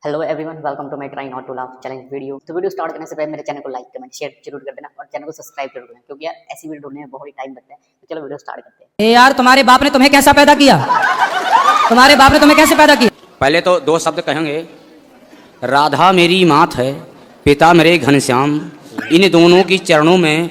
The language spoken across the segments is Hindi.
Hello everyone, welcome to my try not to laugh challenge video. तो वीडियो स्टार्ट करने से पहले मेरे चैनल को लाइक कमेंट शेयर जरूर कर देना और चैनल को सब्सक्राइब जरूर करना, क्योंकि यार ऐसी वीडियो ढूंढने में बहुत ही टाइम लगता है। तो चलो वीडियो स्टार्ट करते हैं। यार तुम्हारे बाप ने तुम्हें कैसा पैदा किया? तुम्हारे बाप ने तुम्हें कैसे पैदा किया? पहले तो दो शब्द कहेंगे, राधा मेरी मात है, पिता मेरे घनश्याम, इन दोनों की चरणों में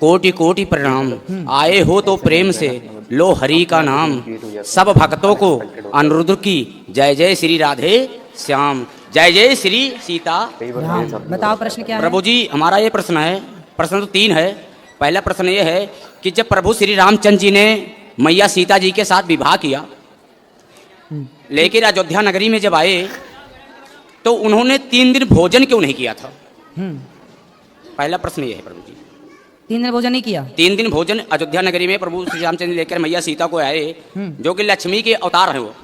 कोटि कोटि प्रणाम। आए हो तो प्रेम से लो हरि का नाम, सब भक्तों को अनुरुद्ध की जय जय श्री राधे श्याम, जय जय श्री सीता राम। बताओ प्रश्न क्या है? प्रभु जी, हमारा ये प्रश्न है, प्रश्न तो तीन है। पहला प्रश्न ये है कि जब प्रभु श्री रामचंद्र जी ने मैया सीता जी के साथ विवाह किया, लेकिन अयोध्या नगरी में जब आए तो उन्होंने 3 दिन भोजन क्यों नहीं किया था? पहला प्रश्न ये है प्रभु जी। 3 दिन भोजन नहीं किया? 3 दिन भोजन अयोध्या नगरी में प्रभु श्री रामचंद्र लेकर मैया सीता को आए, जो कि लक्ष्मी के अवतार है वो।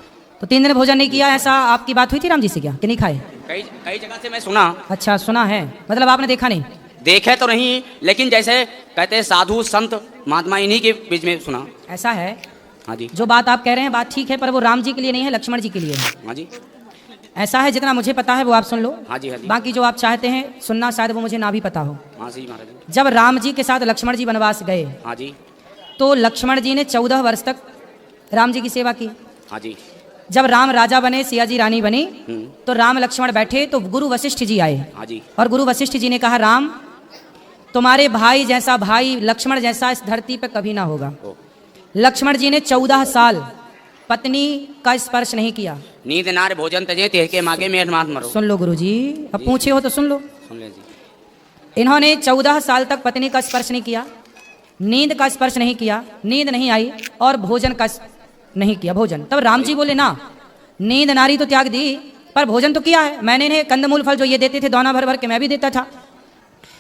तो 3 दिन भोजन नहीं किया, ऐसा आपकी बात हुई थी राम जी से क्या कि नहीं खाए? कई जगह से मैं सुना। अच्छा, सुना है, मतलब आपने देखा नहीं? देखे तो नहीं, लेकिन जैसे कहते हैं साधु संत महात्मा, इन्हीं के बीच में सुना। ऐसा है? हाँ जी। जो बात आप कह रहे हैं बात ठीक है, पर वो राम जी के लिए नहीं है, लक्ष्मण जी के लिए है। हाँ जी। ऐसा है, जितना मुझे पता है वो आप सुन लो। हाँ जी, हाँ जी। बाकी जो आप चाहते हैं सुनना, शायद वो मुझे ना भी पता हो। हाँ जी महाराज। जब राम जी के साथ लक्ष्मण जी वनवास गए, हाँ जी, तो लक्ष्मण जी ने 14 वर्ष तक राम जी की सेवा की। हाँ जी। जब राम राजा बने, सिया जी रानी बनी, तो राम लक्ष्मण बैठे तो गुरु वशिष्ठ जी आए। हाँ जी। और गुरु वशिष्ठ जी ने कहा, राम तुम्हारे भाई जैसा भाई लक्ष्मण जैसा इस धरती पे कभी ना होगा। लक्ष्मण जी ने 14 साल पत्नी का स्पर्श नहीं किया। नींद नार भोजन तजे तेह के मागे मेघ मात मरो। सुन लो गुरु जी, अब पूछे हो तो सुन लो। सुन ले जी। इन्होंने 14 साल तक पत्नी का स्पर्श नहीं किया, नींद का स्पर्श नहीं किया, नींद नहीं आई, और भोजन का नहीं किया भोजन। तब राम जी बोले, ना नींद नारी तो त्याग दी, पर भोजन तो किया है मैंने। इन्हें कंदमूल फल जो ये देते थे दोना भर भर के मैं भी देता था।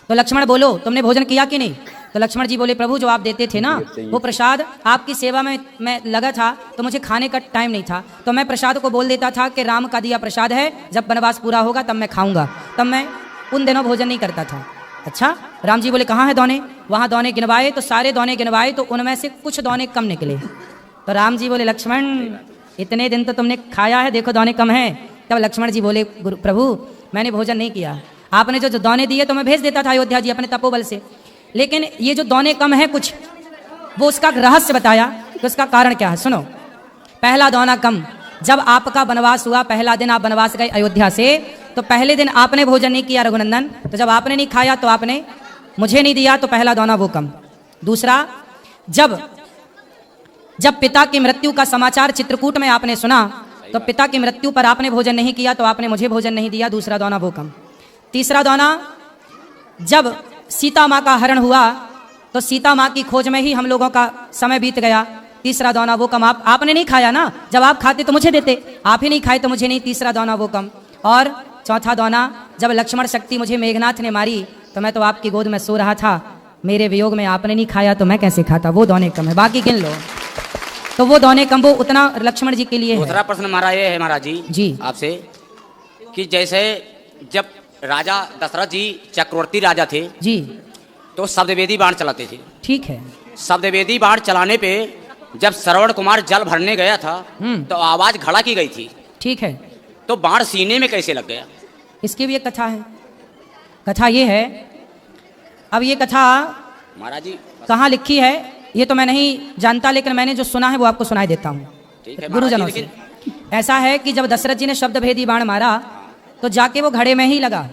तो लक्ष्मण बोलो, तुमने भोजन किया कि नहीं? तो लक्ष्मण जी बोले, प्रभु जो आप देते थे ना वो प्रसाद, आपकी सेवा में मैं लगा था तो मुझे खाने का टाइम नहीं था, तो मैं प्रसाद को बोल देता था कि राम का दिया प्रसाद है, जब वनवास पूरा होगा तब मैं खाऊंगा। तब मैं उन दिनों भोजन नहीं करता था। अच्छा, राम जी बोले, कहाँ है दोने? वहाँ दोने गिनवाए तो सारे दोने गिनवाए तो उनमें से कुछ दोने कम निकले। तो राम जी बोले, लक्ष्मण इतने दिन तो तुमने खाया है, देखो दोने कम हैं। तब लक्ष्मण जी बोले, प्रभु मैंने भोजन नहीं किया, आपने जो दोने दिए तो मैं भेज देता था अयोध्या जी अपने तपोबल से, लेकिन ये जो दोने कम है कुछ, वो उसका रहस्य बताया कि उसका कारण क्या है। सुनो, पहला दोना कम, जब आपका वनवास हुआ, पहला दिन आप वनवास गए अयोध्या से, तो पहले दिन आपने भोजन नहीं किया रघुनंदन, तो जब आपने नहीं खाया तो आपने मुझे नहीं दिया, तो पहला दोना वो कम। दूसरा, जब पिता की मृत्यु का समाचार चित्रकूट में आपने सुना, तो पिता की मृत्यु पर आपने भोजन नहीं किया, तो आपने मुझे भोजन नहीं दिया, दूसरा दोना वो कम। तीसरा दोना, जब सीता माँ का हरण हुआ तो सीता माँ की खोज में ही हम लोगों का समय बीत गया, तीसरा दोना वो कम। आपने नहीं खाया ना, जब आप खाते तो मुझे देते, आप ही नहीं खाए तो मुझे नहीं, तीसरा दोना वो कम। और चौथा दोना, जब लक्ष्मण शक्ति मुझे मेघनाथ ने मारी तो मैं तो आपकी गोद में सो रहा था, मेरे वियोग में आपने नहीं खाया तो मैं कैसे खाता, वो दोने कम है। बाकी गिन लो, तो वो दोने कम, वो उतना लक्ष्मण जी के लिए है। दूसरा प्रश्न हमारा ये है महाराज जी आपसे, कि जैसे जब राजा दशरथ जी चक्रवर्ती राजा थे जी, तो शब्दवेदी बाण चलाते थे। ठीक है। शब्दवेदी बाण चलाने पे जब श्रवण कुमार जल भरने गया था तो आवाज खड़ा की गई थी। ठीक है। तो बाण सीने में कैसे लग गया? इसकी भी एक कथा है। कथा ये है, अब ये कथा महाराज जी कहाँ लिखी है ये तो मैं नहीं जानता, लेकिन मैंने जो सुना है वो आपको सुनाई देता हूँ गुरुजनों से। ऐसा है कि जब दशरथ जी ने शब्दभेदी बाण मारा तो जाके वो घड़े में ही लगा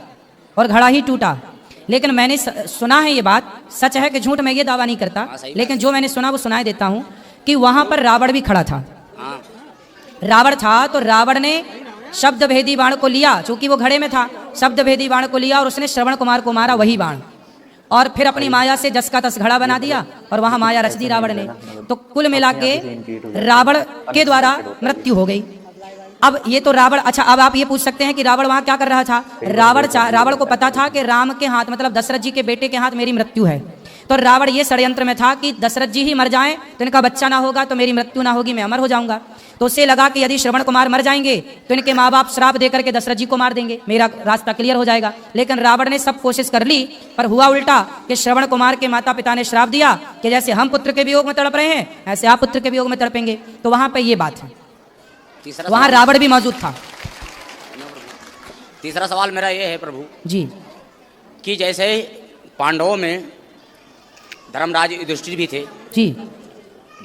और घड़ा ही टूटा। लेकिन मैंने सुना है, ये बात सच है कि झूठ, मैं ये दावा नहीं करता, लेकिन जो मैंने सुना वो सुनाई देता हूँ, कि वहां पर रावण भी खड़ा था। रावण था तो रावण ने शब्दभेदी बाण को लिया, चूंकि वो घड़े में था, शब्दभेदी बाण को लिया और उसने श्रवण कुमार को मारा वही बाण, और फिर अपनी माया से 10 का 10 घड़ा बना दिया और वहां माया रच दी रावण ने। तो कुल मिला के रावण के द्वारा मृत्यु हो गई। अब ये तो रावण, अच्छा अब आप ये पूछ सकते हैं कि रावण वहां क्या कर रहा था? रावण को पता था कि राम के हाथ, मतलब दशरथ जी के बेटे के हाथ मेरी मृत्यु है, तो रावण ये षड्यंत्र में था कि दशरथ जी ही मर जाएं तो इनका बच्चा ना होगा तो मेरी मृत्यु ना होगी, मैं अमर हो जाऊंगा। तो उसे लगा कि यदि श्रवण कुमार मर जाएंगे तो इनके माँ बाप श्राप देकर के दशरथ जी को मार देंगे, मेरा रास्ता क्लियर हो जाएगा। लेकिन रावण ने सब कोशिश कर ली, पर हुआ उल्टा कि श्रवण कुमार के माता पिता ने श्राप दिया कि जैसे हम पुत्र के वियोग में तड़प रहे हैं ऐसे आप पुत्र के वियोग में तड़पेंगे। तो वहां पर ये बात है, वहां रावण भी मौजूद था। तीसरा सवाल मेरा ये है प्रभु जी कि जैसे पांडवों में धर्मराज युधिष्ठिर भी थे, जी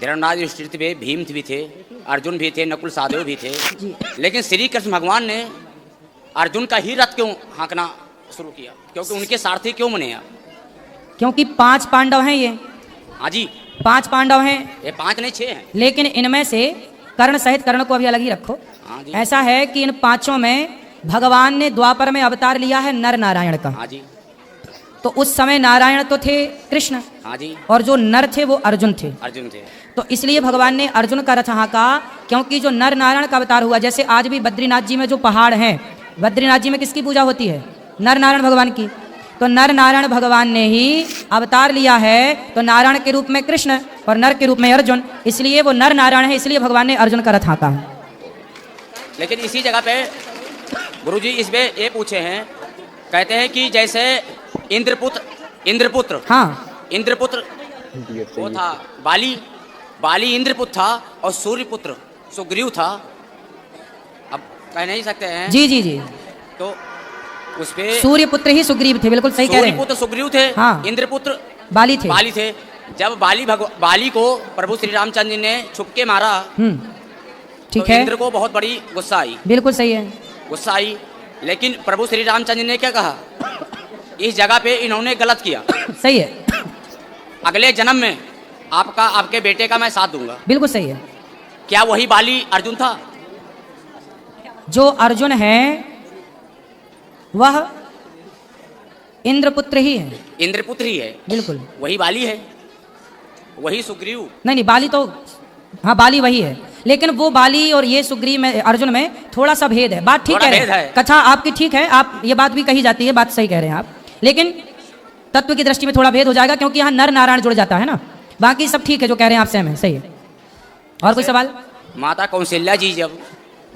धर्मराज युधिष्ठिर भी, भीम भी थे, अर्जुन भी थे, नकुल सहदेव भी थे, जी लेकिन श्री कृष्ण भगवान ने अर्जुन का ही रथ क्यों हाँकना शुरू किया? क्योंकि उनके सारथी क्यों बने आप? क्योंकि 5 पांडव हैं ये, हाँ जी, 5 पांडव हैं, ये 5 नहीं 6 हैं। लेकिन इनमें से कर्ण सहित, कर्ण को अभी अलग ही रखो। हाँ जी, ऐसा है कि इन 5 में भगवान ने द्वापर में अवतार लिया है नर नारायण का। हाँ जी, तो उस समय नारायण तो थे कृष्ण, हाँ जी, और जो नर थे वो अर्जुन थे। अर्जुन थे। तो इसलिए भगवान ने अर्जुन का रथ हाँका, क्योंकि जो नर नारायण का अवतार हुआ, जैसे आज भी बद्रीनाथ जी में जो पहाड़ हैं, बद्रीनाथ जी में किसकी पूजा होती है? नर नारायण भगवान की। तो नर नारायण भगवान ने ही अवतार लिया है, तो नारायण के रूप में कृष्ण और नर के रूप में अर्जुन, इसलिए वो नर नारायण है, इसलिए भगवान ने अर्जुन का रथ हाँका है। लेकिन इसी जगह पे गुरुजी इसमें ये पूछे हैं, कहते हैं कि जैसे इंद्रपुत्र हाँ इंद्रपुत्र वो था बाली, बाली इंद्रपुत्र था और सूर्यपुत्र सुग्रीव था। अब कह नहीं सकते हैं जी जी जी, तो उस पे सूर्य पुत्र ही सुग्रीव थे, बिल्कुल सही कह रहे हैं। सूर्यपुत्र सुग्रीव थे, हाँ। इंद्रपुत्र बाली थे। बाली थे। जब बाली को प्रभु श्री रामचंद्र जी ने छुप के मारा, ठीक तो है, इंद्र को बहुत बड़ी गुस्सा आई, बिल्कुल सही है। गुस्सा आई। लेकिन प्रभु श्री रामचंद्र जी ने क्या कहा? इस जगह पे इन्होंने गलत किया, सही है, अगले जन्म में आपके बेटे का मैं साथ दूंगा। बिल्कुल सही है। क्या वही बाली अर्जुन था? जो अर्जुन है वह इंद्रपुत्र ही है, इंद्रपुत्र ही है, बिल्कुल। वही बाली है, वही सुग्रीव। नहीं, बाली तो, हाँ बाली वही है, लेकिन वो बाली और ये सुग्रीव में, अर्जुन में थोड़ा सा भेद है। बात ठीक थोड़ा है, भेद है। कथा आपकी ठीक है, आप ये बात भी कही जाती है, बात सही कह रहे हैं आप, लेकिन तत्व की दृष्टि में थोड़ा भेद हो जाएगा, क्योंकि यहाँ नर नारायण जुड़ जाता है ना। बाकी सब ठीक है, जो कह रहे हैं आप सहम है, सही है। और कोई सवाल? माता कौशल्या जी जब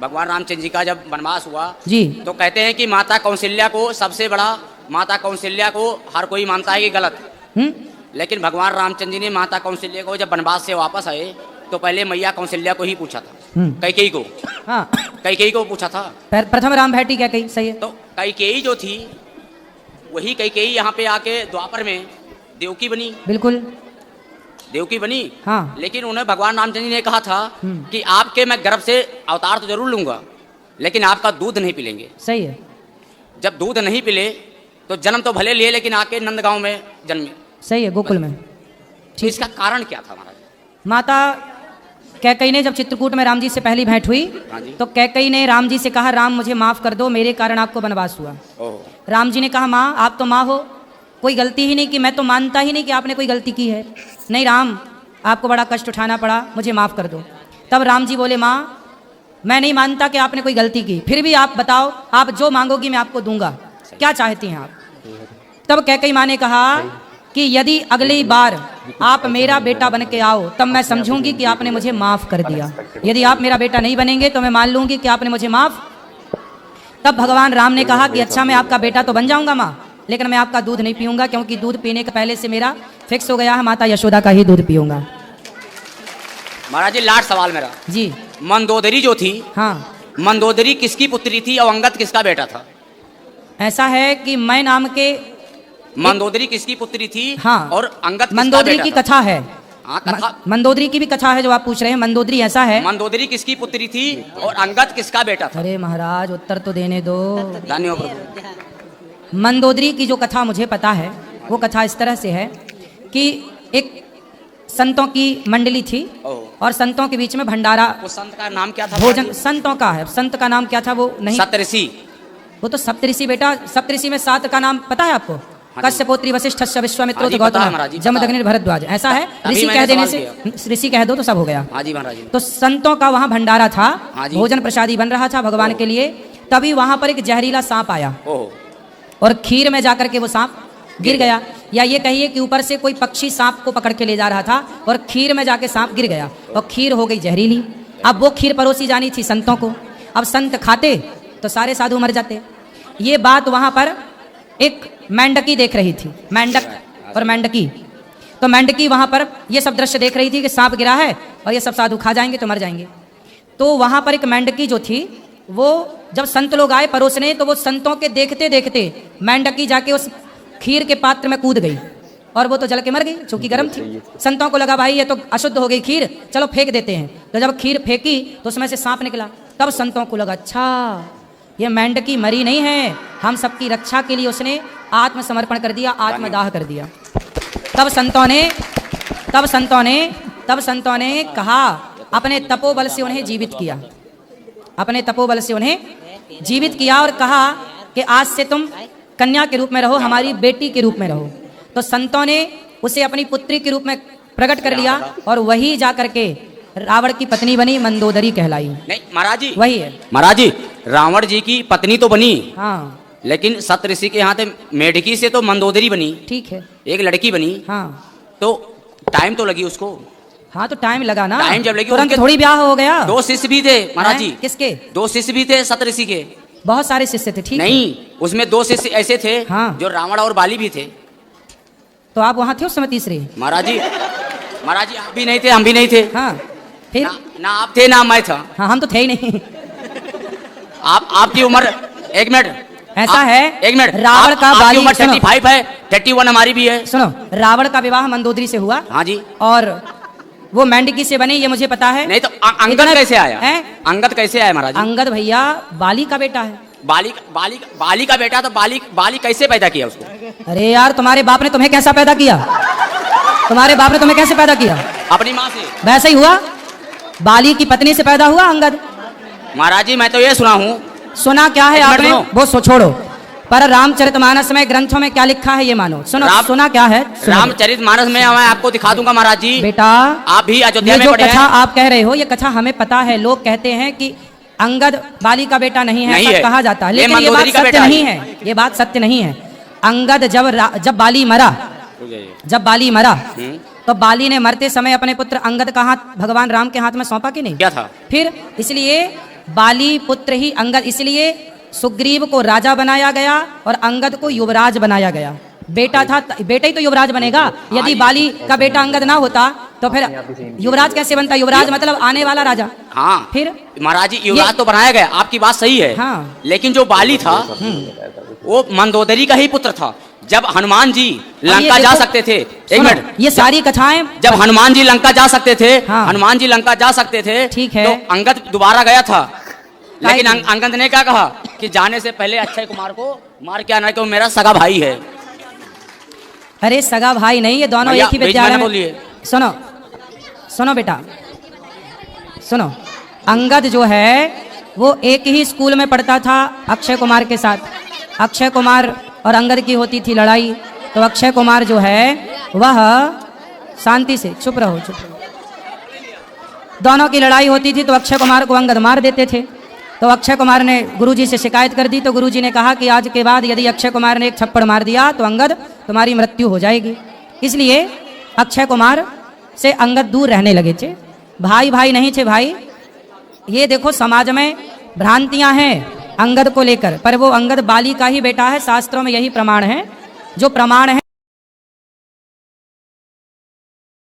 भगवान रामचंद्र जी का जब वनवास हुआ जी, तो कहते हैं कि माता कौशल्या को सबसे बड़ा, माता कौशल्या को हर कोई मानता है कि गलत, लेकिन भगवान रामचंद्र जी ने माता कौशल्या को जब वनवास से वापस आए तो पहले मैया कौशल्या को ही पूछा था, कैकेयी को। हाँ, कैकेयी को पूछा था। प्रथम राम भेटी क्या कही, सही है। तो कैकेयी जो थी वही कैकेयी यहाँ पे आके द्वापर में देवकी बनी, बिल्कुल, देवकी बनी। हाँ, लेकिन उन्हें भगवान रामचंद्र जी ने कहा था कि आपके मैं गर्भ से अवतार तो जरूर लूंगा, लेकिन आपका दूध नहीं पिलेंगे। सही है। जब दूध नहीं पिले तो जन्म तो भले लिए, लेकिन आके नंदगांव में जन्मे। सही है, गोकुल में। तो इसका कारण क्या था महाराज? माता कैकेयी ने जब चित्रकूट में राम जी से पहली भेंट हुई, हाँ जी। तो कैकेयी ने राम जी से कहा, राम मुझे माफ कर दो, मेरे कारण आपको वनवास हुआ। ओह, राम जी ने कहा, माँ आप तो माँ हो, कोई गलती ही नहीं की, मैं तो मानता ही नहीं कि आपने कोई गलती की है। नहीं राम, आपको बड़ा कष्ट उठाना पड़ा, मुझे माफ़ कर दो। तब राम जी बोले, माँ मैं नहीं मानता कि आपने कोई गलती की, फिर भी आप बताओ, आप जो मांगोगी मैं आपको दूंगा, क्या चाहती हैं आप? तब कैकेयी माँ ने कहा कि यदि अगली बार आप मेरा बेटा बन के आओ तब मैं समझूंगी कि आपने मुझे माफ़ कर दिया, यदि आप मेरा बेटा नहीं बनेंगे तो मैं मान लूंगी कि आपने मुझे माफ़। तब भगवान राम ने कहा कि अच्छा मैं आपका बेटा तो बन जाऊंगा माँ, लेकिन मैं आपका दूध नहीं पीऊंगा, क्योंकि दूध पीने के पहले से मेरा फिक्स हो गया है, माता यशोदा का ही दूध पीऊंगा। महाराज जी लास्ट सवाल मेरा जी, मंदोदरी जो थी, हाँ, मंदोदरी किसकी पुत्री थी और अंगद किसका बेटा था? ऐसा है कि मैं नाम के, मंदोदरी किसकी पुत्री थी? हाँ, और अंगद किसका मंदोदरी बेटा की था? कथा है। हाँ, कथा। मंदोदरी की भी कथा है जो आप पूछ रहे हैं। मंदोदरी ऐसा है, मंदोदरी किसकी पुत्री थी और अंगद किसका बेटा था? अरे महाराज उत्तर तो देने दो। धन्यवाद प्रभु। मंदोदरी की जो कथा मुझे पता है, वो कथा इस तरह से है कि एक संतों की मंडली थी और संतों के बीच में भंडारा, वो संत का नाम क्या था? भोजन, संतों का है, संत का नाम क्या था वो नहीं, सप्तऋषि। वो तो सप्तऋषि बेटा, सप्तऋषि में 7 का नाम पता है आपको? कश्यपोत्री वशिष्ठ विश्वामित्र गौतम जमदग्नि भरद्वाज, ऐसा है। ऋषि कह देने से, ऋषि कह दो तो सब हो गया। हाँ जी महाराज जी। तो संतों का वहाँ भंडारा था, हाँ जी। भोजन प्रसादी बन रहा था भगवान के लिए। तभी वहाँ पर एक जहरीला सांप आया और खीर में जाकर के वो सांप गिर गया, या ये कहिए कि ऊपर से कोई पक्षी सांप को पकड़ के ले जा रहा था और खीर में जाके सांप गिर गया और खीर हो गई जहरीली। अब वो खीर परोसी जानी थी संतों को, अब संत खाते तो सारे साधु मर जाते। ये बात वहाँ पर एक मेंढकी देख रही थी, मेंढक और मेंढकी। तो मेंढकी वहाँ पर ये सब दृश्य देख रही थी कि सांप गिरा है और ये सब साधु खा जाएंगे तो मर जाएंगे। तो वहाँ पर एक मेंढकी जो थी वो जब संत लोग आए परोसने तो वो संतों के देखते देखते मेंढकी जाके उस खीर के पात्र में कूद गई और वो तो जल के मर गई चूंकि गर्म थी। संतों को लगा भाई ये तो अशुद्ध हो गई खीर, चलो फेंक देते हैं। तो जब खीर फेंकी तो उसमें से सांप निकला। तब संतों को लगा अच्छा ये मेंढकी मरी नहीं है, हम सबकी रक्षा के लिए उसने आत्मसमर्पण कर दिया, आत्मदाह कर दिया। तब संतों ने कहा, अपने तपोबल से उन्हें जीवित किया, अपने तपोबल से उन्हें जीवित किया और कहा कि आज से तुम कन्या के रूप में रहो, हमारी बेटी के रूप में रहो। तो संतों ने उसे अपनी पुत्री के रूप में प्रकट कर लिया और वही जा करके रावण की पत्नी बनी, मंदोदरी कहलाई। नहीं महाराज जी, वही है महाराज जी, रावण जी की पत्नी तो बनी, हाँ लेकिन सत ऋषि के यहाँ मेढकी से तो मंदोदरी बनी, ठीक है, एक लड़की बनी। हाँ तो टाइम तो लगी उसको। हाँ तो टाइम लगा ना, टाइम जब लगी तुरंत उनके थोड़ी ब्याह हो गया। 2 शिष्य भी थे महाराज जी। किसके? 2 शिष्य भी थे सत ऋषि के। बहुत सारे शिष्य थे, ठीक है। नहीं, उसमें 2 शिष्य ऐसे थे हाँ। जो रावण और बाली भी थे। तो आप वहाँ थे उस समय तीसरे? महाराज जी आप भी नहीं थे, हम भी नहीं थे। हाँ फिर ना आप थे ना मैं था। हाँ हम तो थे ही नहीं। आपकी उम्र, एक मिनट, ऐसा है, एक मिनट, रावण का आपकी बाली, उम्र सुनो। 35 है, 31 हमारी भी है। सुनो, रावण का विवाह मंदोदरी से हुआ। हाँ जी। और वो मेंढकी से बनी, ये मुझे पता है। नहीं तो अंगद कैसे आया? अंगद कैसे आया महाराज? अंगद भैया बाली का बेटा है। बाली का बेटा, तो बाली कैसे पैदा किया उसको? अरे यार तुम्हारे बाप ने तुम्हें कैसा पैदा किया? तुम्हारे बाप ने तुम्हें कैसे पैदा किया? अपनी माँ से। वैसे ही हुआ, बाली की पत्नी से पैदा हुआ अंगद। महाराज जी मैं तो ये सुना हूँ। सुना क्या है आपने? सुनो। वो छोड़ो, पर रामचरितमानस में ग्रंथों में क्या लिखा है ये मानो। सुनो, सुना क्या है? रामचरितमानस में मैं आपको दिखा दूंगा महाराज जी। बेटा आप भी अयोध्या ये में जो पढ़े कथा हैं। आप कह रहे हो, ये कथा हमें पता है। लोग कहते हैं कि अंगद बाली का बेटा नहीं है, ऐसा कहा जाता है, लेकिन ये बात सत्य नहीं है। ये बात सत्य नहीं है। अंगद जब बाली मरा तो बाली ने मरते समय अपने पुत्र अंगद का हाथ भगवान राम के हाथ में सौंपा कि नहीं? क्या था? फिर इसलिए बाली पुत्र ही अंगद, इसलिए सुग्रीव को राजा बनाया गया और अंगद को युवराज बनाया गया। बेटा था, बेटा ही तो युवराज बनेगा। यदि बाली का बेटा अंगद ना होता तो फिर युवराज कैसे बनता? युवराज मतलब आने वाला राजा। हाँ फिर महाराज जी युवराज तो बनाया गया, आपकी बात सही है। हाँ। लेकिन जो बाली था वो मंदोदरी का ही पुत्र था। जब हनुमान जी लंका जा सकते थे, एक मिनट, ये सारी कथाएं, जब हनुमान जी लंका जा सकते थे, हाँ। हनुमान जी लंका जा सकते थे, ठीक है, तो अंगद दोबारा गया था। लेकिन अंगद ने क्या कहा कि जाने से पहले अक्षय कुमार को मार के आना, क्यों मेरा सगा भाई है। अरे सगा भाई नहीं, ये दोनों एक ही विद्यालय में। सुनो बेटा, सुनो, अंगद जो है वो एक ही स्कूल में पढ़ता था अक्षय कुमार के साथ। अक्षय कुमार और अंगद की होती थी लड़ाई, तो अक्षय कुमार जो है वह शांति से, चुप रहो, दोनों की लड़ाई होती थी तो अक्षय कुमार को अंगद मार देते थे। तो अक्षय कुमार ने गुरुजी से शिकायत कर दी, तो गुरुजी ने कहा कि आज के बाद यदि अक्षय कुमार ने एक थप्पड़ मार दिया तो अंगद तुम्हारी मृत्यु हो जाएगी। इसलिए अक्षय कुमार से अंगद दूर रहने लगे थे। भाई भाई नहीं थे भाई। ये देखो समाज में भ्रांतियां हैं अंगद को लेकर, पर वो अंगद बाली का ही बेटा है। शास्त्रों में यही प्रमाण है, जो प्रमाण है।